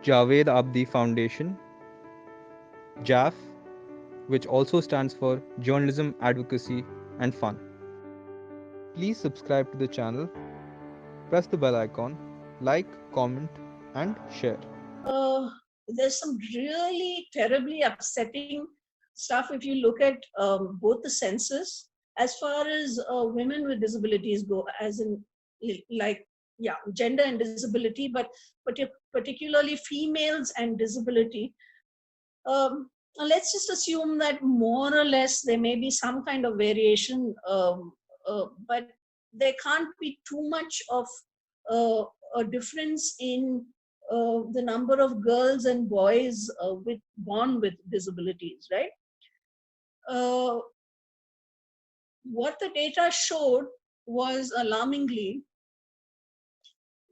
Javed Abdi Foundation, JAF, which also stands for Journalism, Advocacy and Fun. Please subscribe to the channel, press the bell icon, like, comment, and share. uh, there's some really terribly upsetting stuff if you look at both the census as far as women with disabilities go, as in like, yeah, gender and disability, but particularly females and disability. Let's just assume that more or less there may be some kind of variation, but there can't be too much of uh, a difference in the number of girls and boys born with disabilities, right? Uh, what the data showed was alarmingly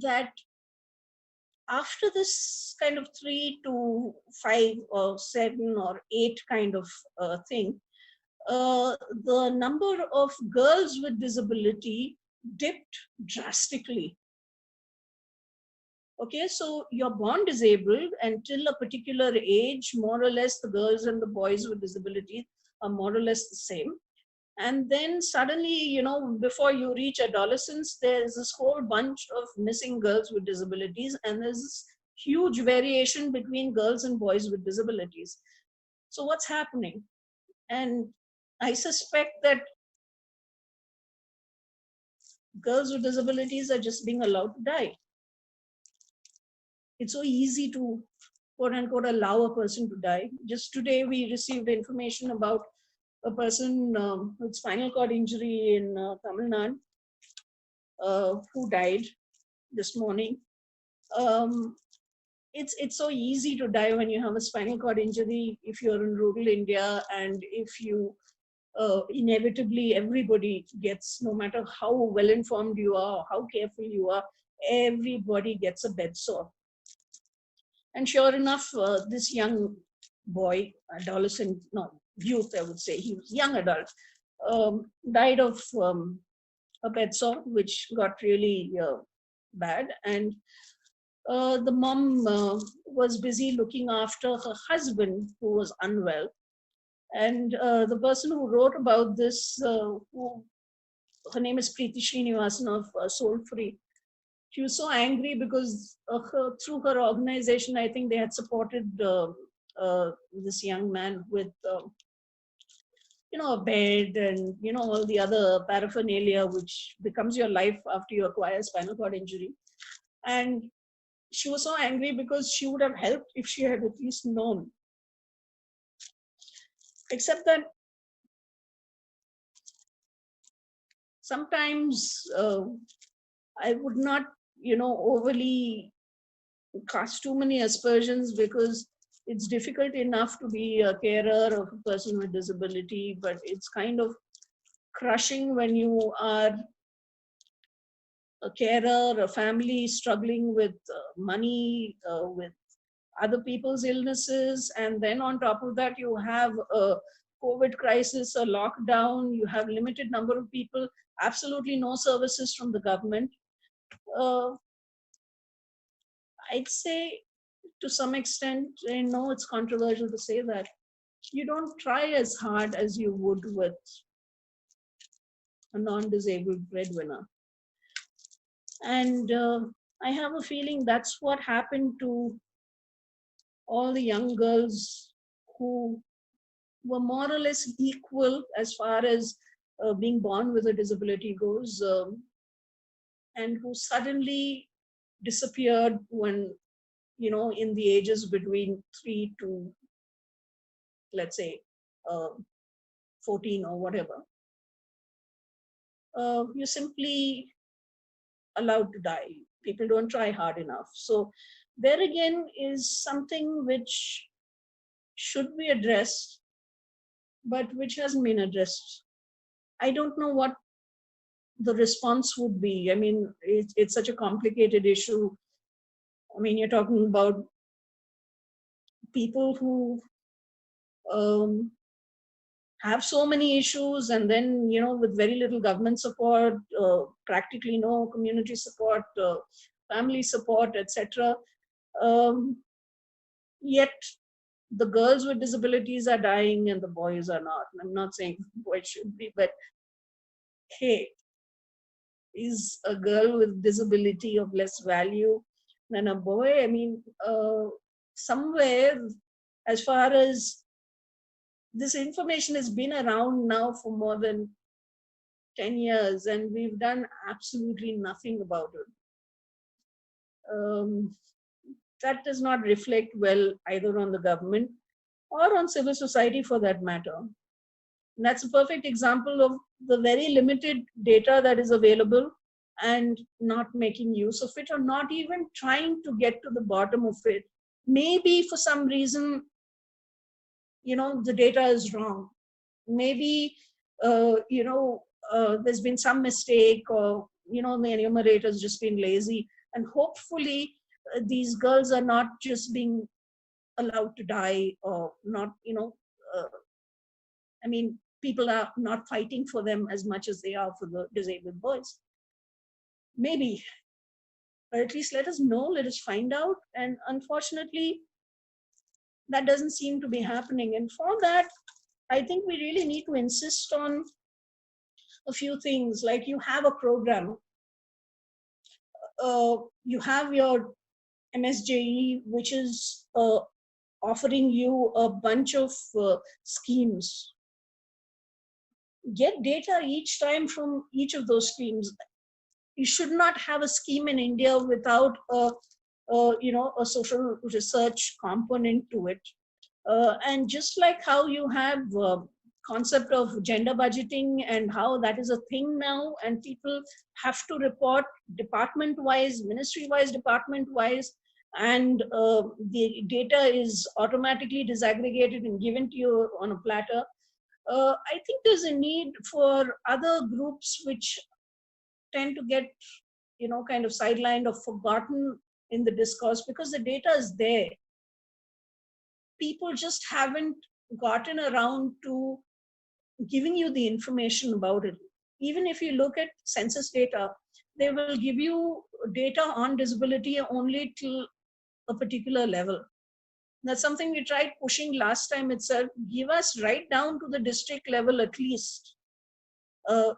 that after this kind of 3 to 5 or 7 or 8 kind of thing, the number of girls with disability dipped drastically. Okay, so you're born disabled until a particular age, more or less, the girls and the boys with disability are more or less the same. And then suddenly, before you reach adolescence, there's this whole bunch of missing girls with disabilities, and there's this huge variation between girls and boys with disabilities. So what's happening? And I suspect that girls with disabilities are just being allowed to die. It's so easy to, quote unquote, allow a person to die. Just today, we received information about a person with spinal cord injury in Tamil Nadu who died this morning. Um, it's so easy to die when you have a spinal cord injury if you're in rural India, and if you inevitably everybody gets, no matter how well informed you are or how careful you are, everybody gets a bed sore. And sure enough, this young boy, adolescent, no, youth, I would say, he was young adult, died of a bed sore, which got really bad. And the mom was busy looking after her husband, who was unwell. And the person who wrote about this, her name is Preeti Srinivasan of Soul Free. She was so angry because through her organization, I think they had supported this young man with, a bed and, all the other paraphernalia, which becomes your life after you acquire spinal cord injury. And she was so angry because she would have helped if she had at least known. Except that sometimes I would not, overly cast too many aspersions, because it's difficult enough to be a carer of a person with disability, but it's kind of crushing when you are a carer, a family struggling with money, with other people's illnesses, and then on top of that you have a COVID crisis, a lockdown, you have limited number of people, absolutely no services from the government. uh, I'd say to some extent, I know it's controversial to say that, you don't try as hard as you would with a non-disabled breadwinner. And I have a feeling that's what happened to all the young girls who were more or less equal as far as being born with a disability goes, and who suddenly disappeared when, in the ages between 3 to, let's say, uh, 14 or whatever. You're simply allowed to die. People don't try hard enough. So there again is something which should be addressed, but which hasn't been addressed. I don't know what the response would be. I mean, it's such a complicated issue. I mean, you're talking about people who um, have so many issues, and then, with very little government support, practically no community support, family support, etc. Yet the girls with disabilities are dying and the boys are not. I'm not saying boys should be, but hey, is a girl with disability of less value than a boy? I mean, somewhere, as far as this information has been around now for more than 10 years, and we've done absolutely nothing about it. That does not reflect well either on the government or on civil society for that matter. And that's a perfect example of the very limited data that is available and not making use of it, or not even trying to get to the bottom of it. Maybe for some reason, the data is wrong. Maybe, there's been some mistake, or, the enumerator's just been lazy. And hopefully these girls are not just being allowed to die, or not, I mean, people are not fighting for them as much as they are for the disabled boys. Maybe, but at least let us know, let us find out. And unfortunately, that doesn't seem to be happening. And for that, I think we really need to insist on a few things. Like, you have a program, you have your MSJE, which is offering you a bunch of schemes. Get data each time from each of those schemes. You should not have a scheme in India without a social research component to it. And just like how you have concept of gender budgeting, and how that is a thing now, and people have to report department wise, ministry wise, department wise, and the data is automatically disaggregated and given to you on a platter. I think there's a need for other groups which tend to get kind of sidelined or forgotten in the discourse, because the data is there. People just haven't gotten around to giving you the information about it. Even if you look at census data, they will give you data on disability only till a particular level. That's something we tried pushing last time itself. Give us right down to the district level at least, so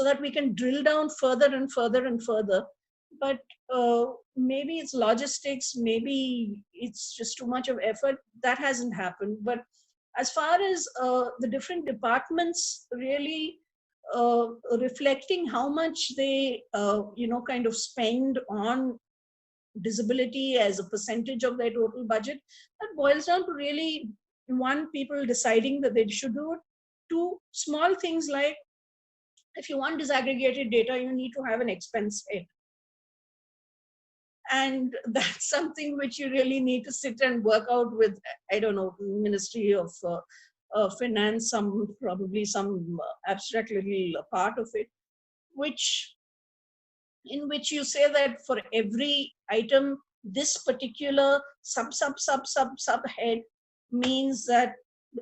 that we can drill down further and further and further. But maybe it's logistics, maybe it's just too much of effort. That hasn't happened. But as far as the different departments really reflecting how much they, kind of spend on disability as a percentage of their total budget, that boils down to really, one, people deciding that they should do it. Two, small things like, if you want disaggregated data, you need to have an expense head. And that's something which you really need to sit and work out with, I don't know, Ministry of Finance, probably some abstract little part of it, in which you say that for every item, this particular sub head means that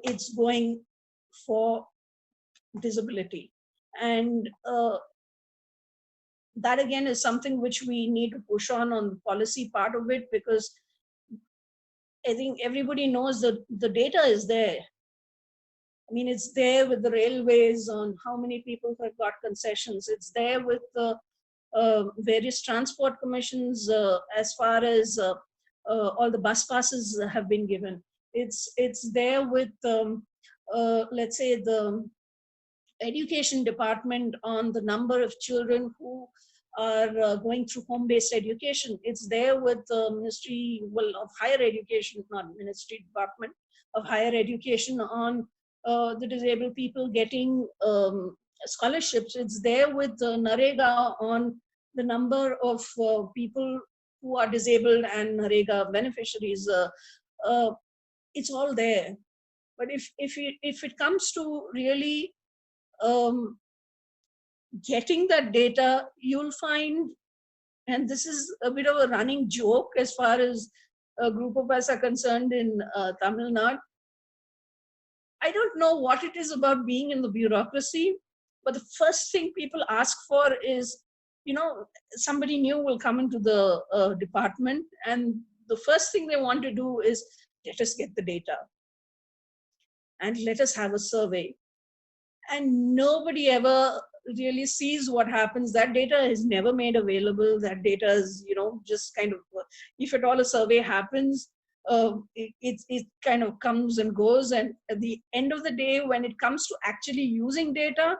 it's going for disability. And that again is something which we need to push on the policy part of it, because I think everybody knows that the data is there. I mean, it's there with the railways on how many people have got concessions. It's there with the various transport commissions as far as all the bus passes have been given. It's there with, let's say, the education department on the number of children who are going through home-based education. It's there with the Ministry of Higher Education, not Ministry, Department of Higher Education, on the disabled people getting scholarships. It's there with NREGA on the number of people who are disabled and NREGA beneficiaries. It's all there. But if it comes to really getting that data, you'll find, and this is a bit of a running joke as far as a group of us are concerned in Tamil Nadu. I don't know what it is about being in the bureaucracy, but the first thing people ask for is, somebody new will come into the department, and the first thing they want to do is, let us get the data and let us have a survey. And nobody ever really sees what happens. That data is never made available. That data is, just kind of, if at all a survey happens, it kind of comes and goes. And at the end of the day, when it comes to actually using data,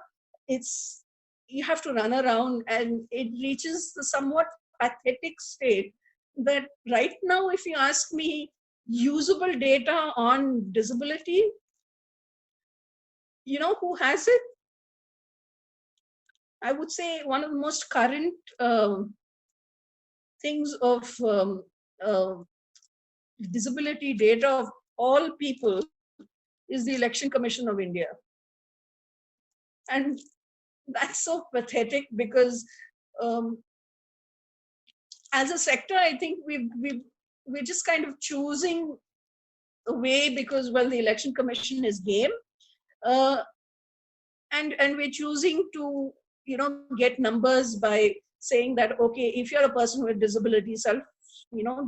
you have to run around, and it reaches the somewhat pathetic state that right now, if you ask me, usable data on disability, who has it? I would say one of the most current things of uh, disability data of all people is the Election Commission of India. And that's so pathetic because as a sector, I think we're just kind of choosing a way because, well, the Election Commission is game. Uh, and we're choosing to get numbers by saying that, okay, if you're a person with disability,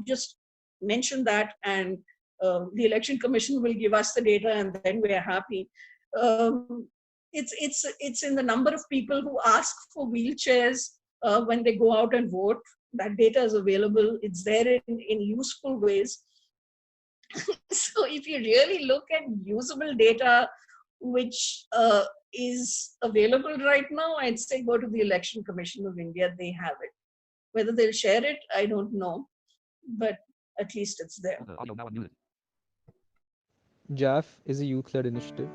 just mention that, and the Election Commission will give us the data, and then we're happy. It's in the number of people who ask for wheelchairs when they go out and vote. That data is available. It's there in useful ways. So if you really look at usable data which is available right now, I'd say go to the Election Commission of India. They have it. Whether they'll share it, I don't know, but at least it's there. JAF is a youth led initiative.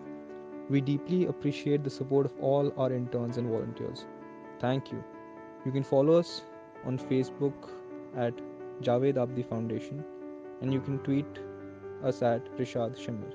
We deeply appreciate the support of all our interns and volunteers. Thank you. You can follow us on Facebook at Javed Abdi Foundation, and you can tweet us at Rishad Shamir.